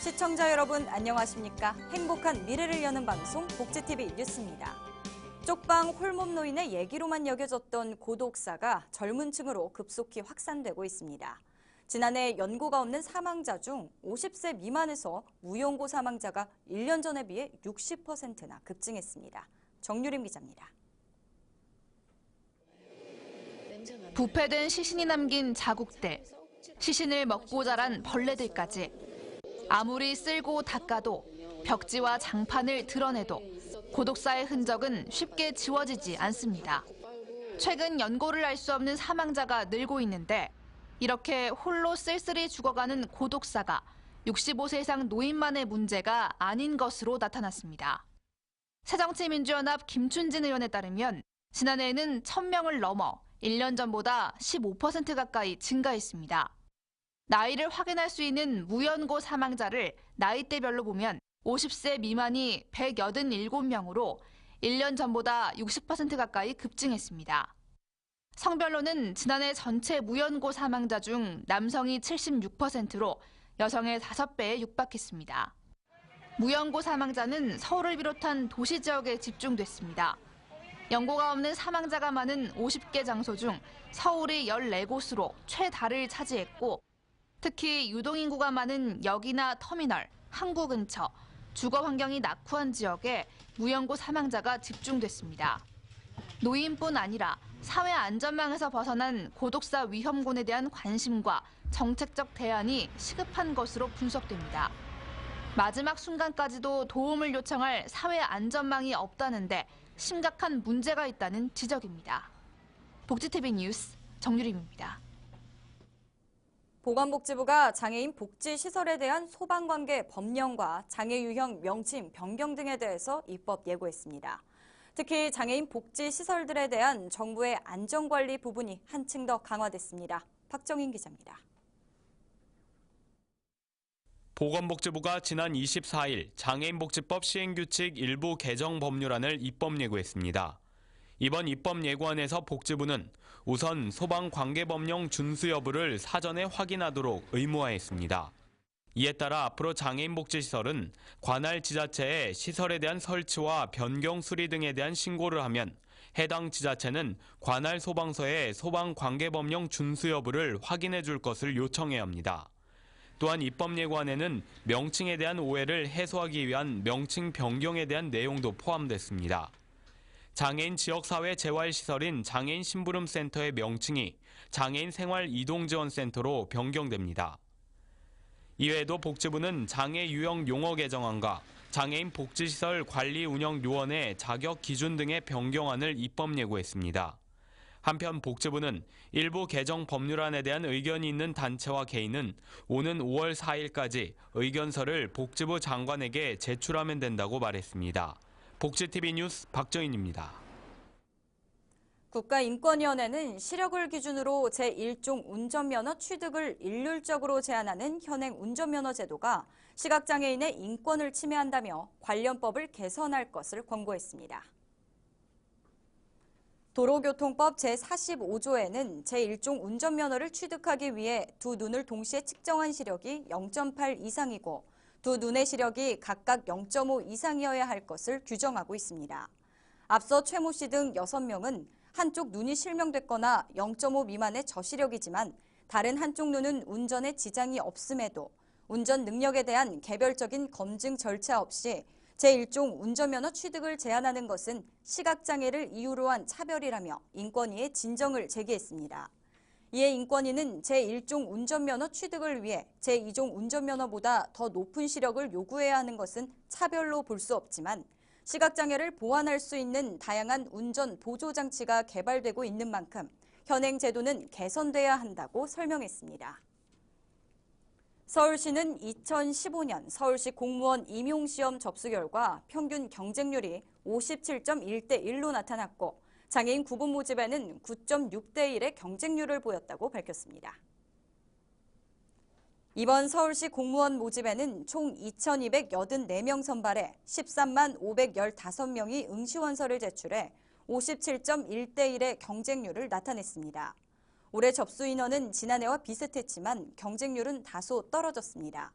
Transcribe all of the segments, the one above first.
시청자 여러분 안녕하십니까? 행복한 미래를 여는 방송 복지TV 뉴스입니다. 쪽방 홀몸 노인의 얘기로만 여겨졌던 고독사가 젊은 층으로 급속히 확산되고 있습니다. 지난해 연고가 없는 사망자 중 50세 미만에서 무연고 사망자가 1년 전에 비해 60%나 급증했습니다. 정유림 기자입니다. 부패된 시신이 남긴 자국들, 시신을 먹고 자란 벌레들까지 아무리 쓸고 닦아도 벽지와 장판을 드러내도 고독사의 흔적은 쉽게 지워지지 않습니다. 최근 연고를 알 수 없는 사망자가 늘고 있는데 이렇게 홀로 쓸쓸히 죽어가는 고독사가 65세 이상 노인만의 문제가 아닌 것으로 나타났습니다. 새정치민주연합 김춘진 의원에 따르면 지난해에는 1,000명을 넘어 1년 전보다 15% 가까이 증가했습니다. 나이를 확인할 수 있는 무연고 사망자를 나이대별로 보면 50세 미만이 187명으로 1년 전보다 60% 가까이 급증했습니다. 성별로는 지난해 전체 무연고 사망자 중 남성이 76%로 여성의 5배에 육박했습니다. 무연고 사망자는 서울을 비롯한 도시 지역에 집중됐습니다. 연고가 없는 사망자가 많은 50개 장소 중 서울이 14곳으로 최다를 차지했고 특히 유동인구가 많은 역이나 터미널, 항구 근처, 주거 환경이 낙후한 지역에 무연고 사망자가 집중됐습니다. 노인뿐 아니라 사회 안전망에서 벗어난 고독사 위험군에 대한 관심과 정책적 대안이 시급한 것으로 분석됩니다. 마지막 순간까지도 도움을 요청할 사회 안전망이 없다는데 심각한 문제가 있다는 지적입니다. 복지TV 뉴스 정유림입니다. 보건복지부가 장애인 복지시설에 대한 소방관계 법령과 장애 유형 명칭 변경 등에 대해서 입법 예고했습니다. 특히 장애인 복지시설들에 대한 정부의 안전관리 부분이 한층 더 강화됐습니다. 박정인 기자입니다. 보건복지부가 지난 24일 장애인복지법 시행규칙 일부 개정 법률안을 입법 예고했습니다. 이번 입법 예고안에서 복지부는 우선 소방관계법령 준수 여부를 사전에 확인하도록 의무화했습니다. 이에 따라 앞으로 장애인복지시설은 관할 지자체에 시설에 대한 설치와 변경 수리 등에 대한 신고를 하면 해당 지자체는 관할 소방서에 소방관계법령 준수 여부를 확인해 줄 것을 요청해야 합니다. 또한 입법 예고안에는 명칭에 대한 오해를 해소하기 위한 명칭 변경에 대한 내용도 포함됐습니다. 장애인 지역사회 재활시설인 장애인 심부름센터의 명칭이 장애인 생활이동지원센터로 변경됩니다. 이외에도 복지부는 장애 유형 용어 개정안과 장애인 복지시설 관리 운영 요원의 자격 기준 등의 변경안을 입법 예고했습니다. 한편 복지부는 일부 개정 법률안에 대한 의견이 있는 단체와 개인은 오는 5월 4일까지 의견서를 복지부 장관에게 제출하면 된다고 말했습니다. 복지TV 뉴스 박정인입니다. 국가인권위원회는 시력을 기준으로 제1종 운전면허 취득을 일률적으로 제한하는 현행 운전면허 제도가 시각장애인의 인권을 침해한다며 관련법을 개선할 것을 권고했습니다. 도로교통법 제45조에는 제1종 운전면허를 취득하기 위해 두 눈을 동시에 측정한 시력이 0.8 이상이고 두 눈의 시력이 각각 0.5 이상이어야 할 것을 규정하고 있습니다. 앞서 최 모 씨 등 6명은 한쪽 눈이 실명됐거나 0.5 미만의 저시력이지만 다른 한쪽 눈은 운전에 지장이 없음에도 운전 능력에 대한 개별적인 검증 절차 없이 제1종 운전면허 취득을 제한하는 것은 시각장애를 이유로 한 차별이라며 인권위에 진정을 제기했습니다. 이에 인권위는 제1종 운전면허 취득을 위해 제2종 운전면허보다 더 높은 시력을 요구해야 하는 것은 차별로 볼 수 없지만 시각장애를 보완할 수 있는 다양한 운전 보조장치가 개발되고 있는 만큼 현행 제도는 개선돼야 한다고 설명했습니다. 서울시는 2015년 서울시 공무원 임용시험 접수 결과 평균 경쟁률이 57.1대 1로 나타났고 장애인 구분 모집에는 9.6대 1의 경쟁률을 보였다고 밝혔습니다. 이번 서울시 공무원 모집에는 총 2,284명 선발해 13만 515명이 응시원서를 제출해 57.1대 1의 경쟁률을 나타냈습니다. 올해 접수 인원은 지난해와 비슷했지만 경쟁률은 다소 떨어졌습니다.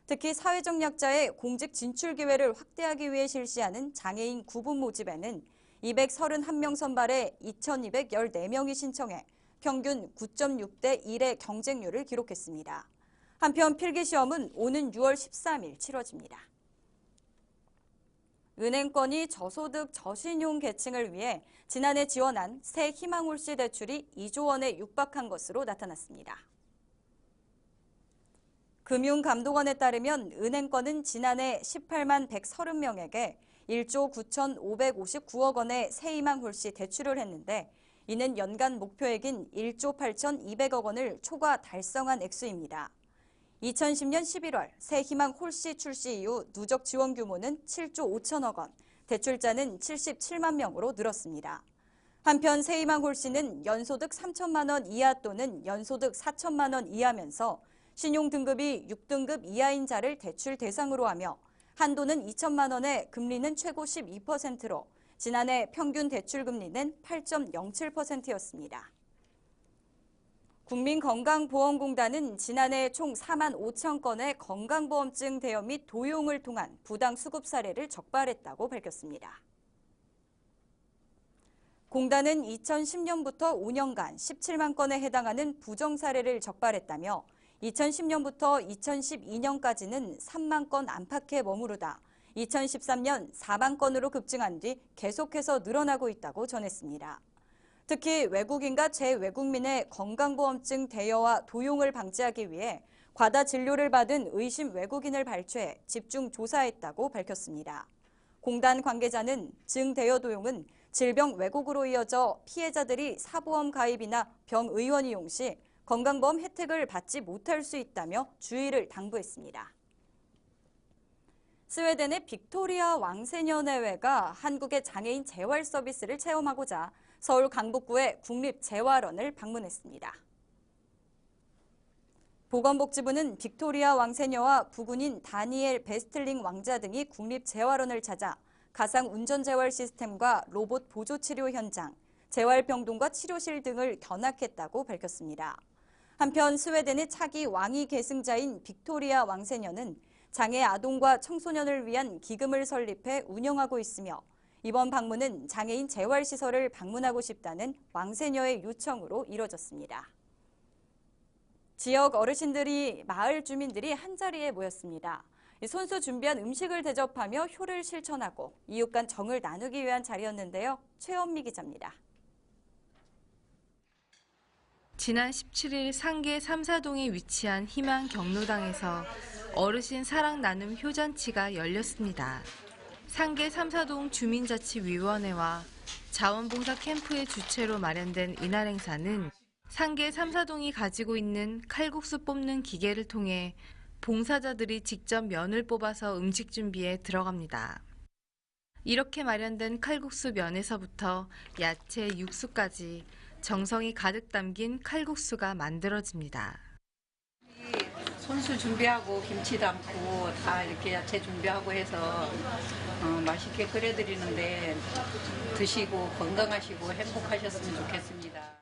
특히 사회적 약자의 공직 진출 기회를 확대하기 위해 실시하는 장애인 구분 모집에는 231명 선발에 2,214명이 신청해 평균 9.6대 1의 경쟁률을 기록했습니다. 한편 필기시험은 오는 6월 13일 치러집니다. 은행권이 저소득 저신용 계층을 위해 지난해 지원한 새 희망홀씨 대출이 2조 원에 육박한 것으로 나타났습니다. 금융감독원에 따르면 은행권은 지난해 18만 130명에게 1조 9,559억 원의 새 희망홀씨 대출을 했는데 이는 연간 목표액인 1조 8,200억 원을 초과 달성한 액수입니다. 2010년 11월 새 희망 홀씨 출시 이후 누적 지원 규모는 7조 5천억 원, 대출자는 77만 명으로 늘었습니다. 한편 새 희망 홀씨는 연소득 3천만 원 이하 또는 연소득 4천만 원 이하면서 신용 등급이 6등급 이하인 자를 대출 대상으로 하며 한도는 2천만 원에 금리는 최고 12%로 지난해 평균 대출 금리는 8.07%였습니다. 국민건강보험공단은 지난해 총 4만 5천 건의 건강보험증 대여 및 도용을 통한 부당 수급 사례를 적발했다고 밝혔습니다. 공단은 2010년부터 5년간 17만 건에 해당하는 부정 사례를 적발했다며 2010년부터 2012년까지는 3만 건 안팎에 머무르다 2013년 4만 건으로 급증한 뒤 계속해서 늘어나고 있다고 전했습니다. 특히 외국인과 재외국민의 건강보험증 대여와 도용을 방지하기 위해 과다 진료를 받은 의심 외국인을 발췌해 집중 조사했다고 밝혔습니다. 공단 관계자는 증 대여 도용은 질병 왜곡으로 이어져 피해자들이 사보험 가입이나 병 의원 이용 시 건강보험 혜택을 받지 못할 수 있다며 주의를 당부했습니다. 스웨덴의 빅토리아 왕세녀 내외가 한국의 장애인 재활 서비스를 체험하고자 서울 강북구의 국립재활원을 방문했습니다. 보건복지부는 빅토리아 왕세녀와 부군인 다니엘 베스틀링 왕자 등이 국립재활원을 찾아 가상 운전재활 시스템과 로봇 보조치료 현장, 재활병동과 치료실 등을 견학했다고 밝혔습니다. 한편 스웨덴의 차기 왕위 계승자인 빅토리아 왕세녀는 장애 아동과 청소년을 위한 기금을 설립해 운영하고 있으며 이번 방문은 장애인 재활시설을 방문하고 싶다는 왕세녀의 요청으로 이뤄졌습니다. 지역 어르신들이 마을 주민들이 한자리에 모였습니다. 손수 준비한 음식을 대접하며 효를 실천하고 이웃 간 정을 나누기 위한 자리였는데요. 최원미 기자입니다. 지난 17일 상계 삼사동에 위치한 희망 경로당에서 어르신 사랑 나눔 효잔치가 열렸습니다. 상계 삼사동 주민자치위원회와 자원봉사 캠프의 주최로 마련된 이날 행사는 상계 삼사동이 가지고 있는 칼국수 뽑는 기계를 통해 봉사자들이 직접 면을 뽑아서 음식 준비에 들어갑니다. 이렇게 마련된 칼국수 면에서부터 야채, 육수까지 정성이 가득 담긴 칼국수가 만들어집니다. 손수 준비하고 김치 담고 다 이렇게 야채 준비하고 해서 맛있게 끓여드리는데 드시고 건강하시고 행복하셨으면 좋겠습니다.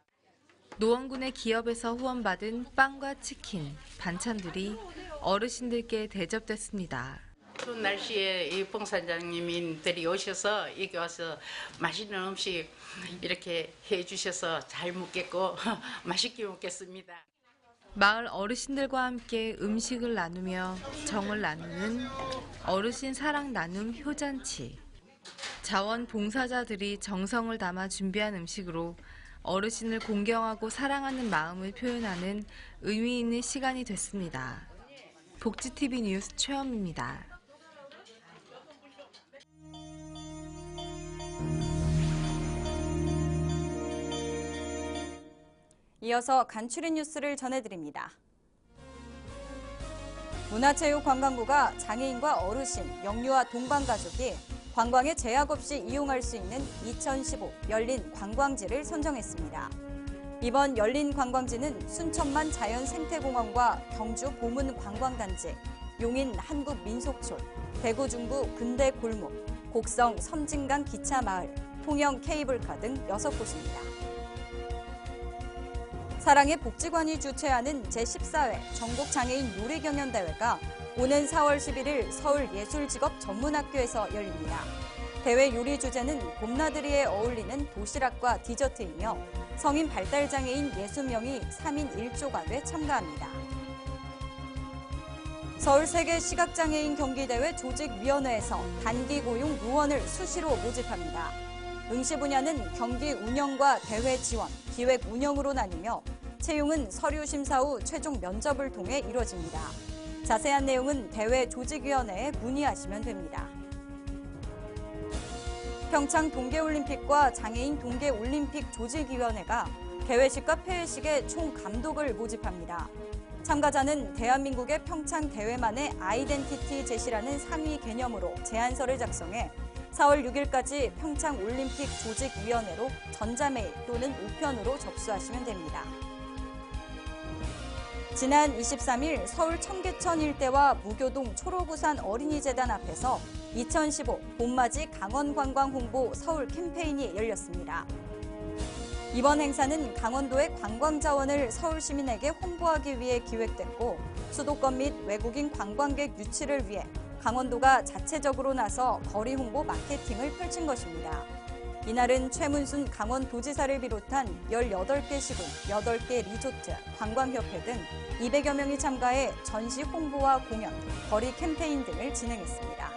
노원군의 기업에서 후원받은 빵과 치킨, 반찬들이 어르신들께 대접됐습니다. 추운 날씨에 이 봉사장님들이 오셔서 여기 와서 맛있는 음식 이렇게 해주셔서 잘 먹겠고 맛있게 먹겠습니다. 마을 어르신들과 함께 음식을 나누며 정을 나누는 어르신 사랑 나눔 효잔치. 자원봉사자들이 정성을 담아 준비한 음식으로 어르신을 공경하고 사랑하는 마음을 표현하는 의미 있는 시간이 됐습니다. 복지TV 뉴스 최원미입니다. 이어서 간추린 뉴스를 전해드립니다. 문화체육관광부가 장애인과 어르신, 영유아 동반가족이 관광에 제약 없이 이용할 수 있는 2015 열린 관광지를 선정했습니다. 이번 열린 관광지는 순천만 자연생태공원과 경주 보문관광단지, 용인 한국민속촌, 대구 중구 근대골목, 곡성 섬진강 기차마을, 통영 케이블카 등 6곳입니다. 사랑의 복지관이 주최하는 제14회 전국장애인 요리경연대회가 오는 4월 11일 서울예술직업전문학교에서 열립니다. 대회 요리 주제는 봄나들이에 어울리는 도시락과 디저트이며 성인 발달장애인 60명이 3인 1조가 참가합니다. 서울세계시각장애인 경기대회 조직위원회에서 단기 고용 요원을 수시로 모집합니다. 응시 분야는 경기 운영과 대회 지원, 기획 운영으로 나뉘며 채용은 서류 심사 후 최종 면접을 통해 이뤄집니다. 자세한 내용은 대회 조직위원회에 문의하시면 됩니다. 평창 동계올림픽과 장애인 동계올림픽 조직위원회가 개회식과 폐회식에 총 감독을 모집합니다. 참가자는 대한민국의 평창 대회만의 아이덴티티 제시라는 상위 개념으로 제안서를 작성해 4월 6일까지 평창올림픽 조직위원회로 전자메일 또는 우편으로 접수하시면 됩니다. 지난 23일 서울 청계천 일대와 무교동 초로부산 어린이재단 앞에서 2015 봄맞이 강원관광 홍보 서울 캠페인이 열렸습니다. 이번 행사는 강원도의 관광자원을 서울 시민에게 홍보하기 위해 기획됐고 수도권 및 외국인 관광객 유치를 위해 강원도가 자체적으로 나서 거리 홍보 마케팅을 펼친 것입니다. 이날은 최문순 강원도지사를 비롯한 18개 시군, 8개 리조트, 관광협회 등 200여 명이 참가해 전시 홍보와 공연, 거리 캠페인 등을 진행했습니다.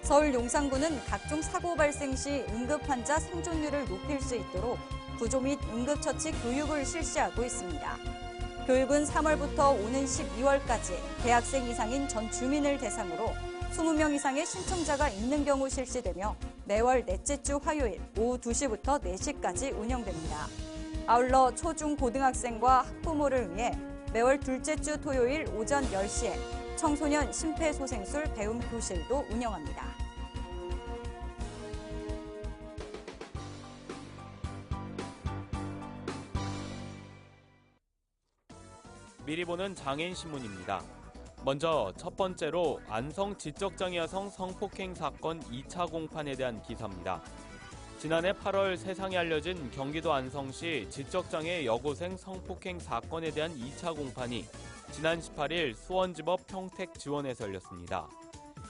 서울 용산구는 각종 사고 발생 시 응급환자 생존율을 높일 수 있도록 구조 및 응급처치 교육을 실시하고 있습니다. 교육은 3월부터 오는 12월까지 대학생 이상인 전 주민을 대상으로 20명 이상의 신청자가 있는 경우 실시되며 매월 넷째 주 화요일 오후 2시부터 4시까지 운영됩니다. 아울러 초중 고등학생과 학부모를 위해 매월 둘째 주 토요일 오전 10시에 청소년 심폐소생술 배움 교실도 운영합니다. 미리 보는 장애인 신문입니다. 먼저 첫 번째로 안성 지적장애 여성 성폭행 사건 2차 공판에 대한 기사입니다. 지난해 8월 세상에 알려진 경기도 안성시 지적장애 여고생 성폭행 사건에 대한 2차 공판이 지난 18일 수원지법 평택지원에서 열렸습니다.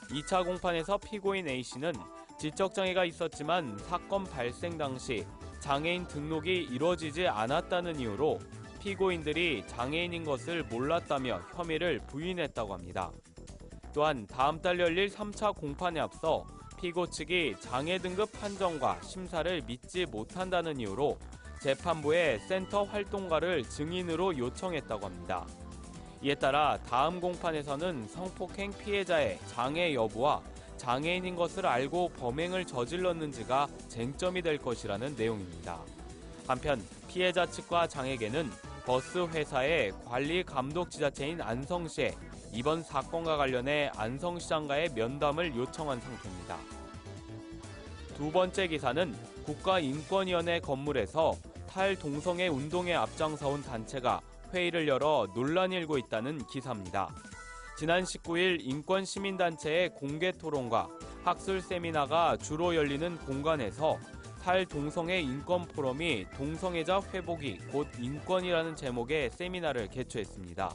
2차 공판에서 피고인 A씨는 지적장애가 있었지만 사건 발생 당시 장애인 등록이 이루어지지 않았다는 이유로 피고인들이 장애인인 것을 몰랐다며 혐의를 부인했다고 합니다. 또한 다음 달 열릴 3차 공판에 앞서 피고 측이 장애 등급 판정과 심사를 믿지 못한다는 이유로 재판부에 센터 활동가를 증인으로 요청했다고 합니다. 이에 따라 다음 공판에서는 성폭행 피해자의 장애 여부와 장애인인 것을 알고 범행을 저질렀는지가 쟁점이 될 것이라는 내용입니다. 한편 피해자 측과 장애계는 버스 회사의 관리 감독 지자체인 안성시에 이번 사건과 관련해 안성시장과의 면담을 요청한 상태입니다. 두 번째 기사는 국가인권위원회 건물에서 탈동성애 운동에 앞장서온 단체가 회의를 열어 논란이 일고 있다는 기사입니다. 지난 19일 인권시민단체의 공개 토론과 학술 세미나가 주로 열리는 공간에서 탈동성애 인권 포럼이 동성애자 회복이 곧 인권이라는 제목의 세미나를 개최했습니다.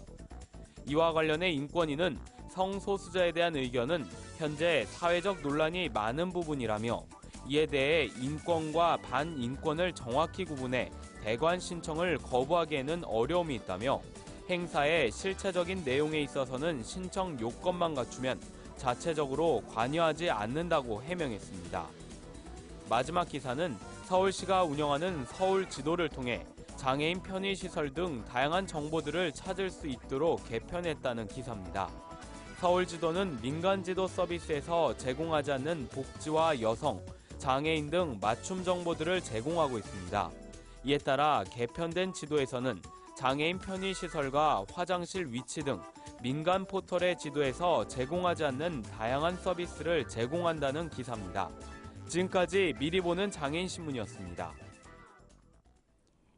이와 관련해 인권위는 성소수자에 대한 의견은 현재 사회적 논란이 많은 부분이라며 이에 대해 인권과 반인권을 정확히 구분해 대관 신청을 거부하기에는 어려움이 있다며 행사의 실체적인 내용에 있어서는 신청 요건만 갖추면 자체적으로 관여하지 않는다고 해명했습니다. 마지막 기사는 서울시가 운영하는 서울 지도를 통해 장애인 편의시설 등 다양한 정보들을 찾을 수 있도록 개편했다는 기사입니다. 서울 지도는 민간 지도 서비스에서 제공하지 않는 복지와 여성, 장애인 등 맞춤 정보들을 제공하고 있습니다. 이에 따라 개편된 지도에서는 장애인 편의시설과 화장실 위치 등 민간 포털의 지도에서 제공하지 않는 다양한 서비스를 제공한다는 기사입니다. 지금까지 미리 보는 장애인 신문이었습니다.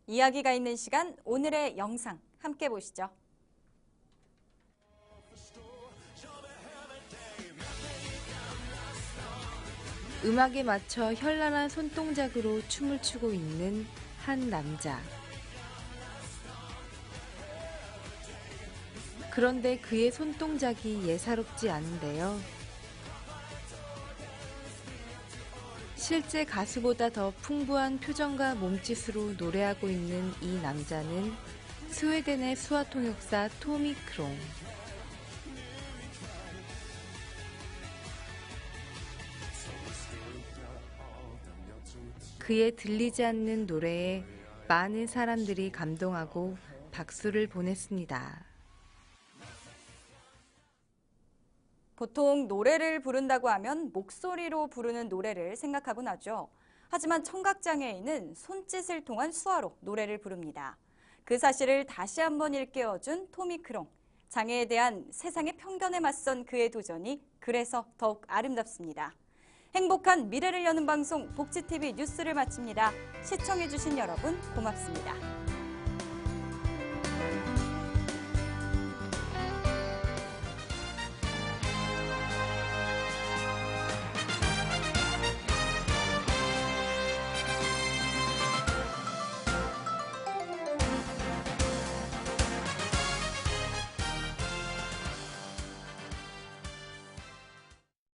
이야기가 있는 시간 오늘의 영상 함께 보시죠. 음악에 맞춰 현란한 손동작으로 춤을 추고 있는 한 남자. 그런데 그의 손동작이 예사롭지 않은데요. 실제 가수보다 더 풍부한 표정과 몸짓으로 노래하고 있는 이 남자는 스웨덴의 수화 통역사 토미 크롱. 그의 들리지 않는 노래에 많은 사람들이 감동하고 박수를 보냈습니다. 보통 노래를 부른다고 하면 목소리로 부르는 노래를 생각하곤 하죠. 하지만 청각장애인은 손짓을 통한 수화로 노래를 부릅니다. 그 사실을 다시 한번 일깨워준 토미 크롱. 장애에 대한 세상의 편견에 맞선 그의 도전이 그래서 더욱 아름답습니다. 행복한 미래를 여는 방송 복지TV 뉴스를 마칩니다. 시청해주신 여러분 고맙습니다.